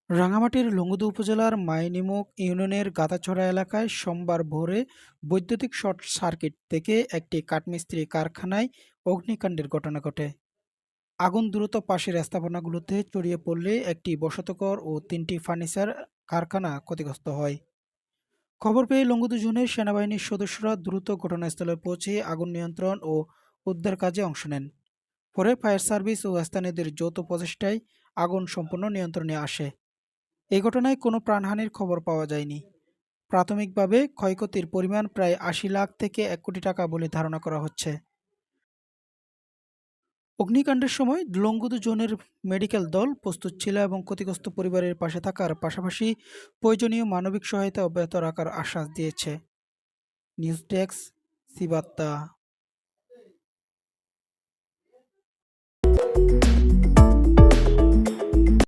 রাঙামাটির লংগদু উপজেলার মাইনিমুখ ইউনিয়নের গাদাছড়া এলাকায় সোমবার ভোরে বৈদ্যুতিক শর্ট সার্কিট থেকে একটি কাঠমিস্ত্রি কারখানায় অগ্নিকাণ্ডের ঘটনা ঘটে। আগুন দ্রুত পাশের স্থাপনাগুলোতে ছড়িয়ে পড়লে একটি বসতঘর ও তিনটি ফার্নিচার কারখানা ক্ষতিগ্রস্ত হয়। খবর পেয়ে লংগদু জোনের সেনাবাহিনীর সদস্যরা দ্রুত ঘটনাস্থলে পৌঁছে আগুন নিয়ন্ত্রণ ও উদ্ধার কাজে অংশ নেন। পরে ফায়ার সার্ভিস ও স্থানীয়দের যৌথ প্রচেষ্টায় আগুন সম্পূর্ণ নিয়ন্ত্রণে আসে। এই ঘটনায় কোনো প্রাণহানির খবর পাওয়া যায়নি। প্রাথমিকভাবে ক্ষয়ক্ষতির পরিমাণ প্রায় ৮০ লাখ থেকে ১ কোটি টাকা বলে ধারণা করা হচ্ছে। অগ্নিকাণ্ডের সময় লংগদু জোনের মেডিকেল দল প্রস্তুত ছিল এবং ক্ষতিগ্রস্ত পরিবারের পাশে থাকার পাশাপাশি প্রয়োজনীয় মানবিক সহায়তা অব্যাহত রাখার আশ্বাস দিয়েছে। নিউজ ডেস্ক, সি বার্তা।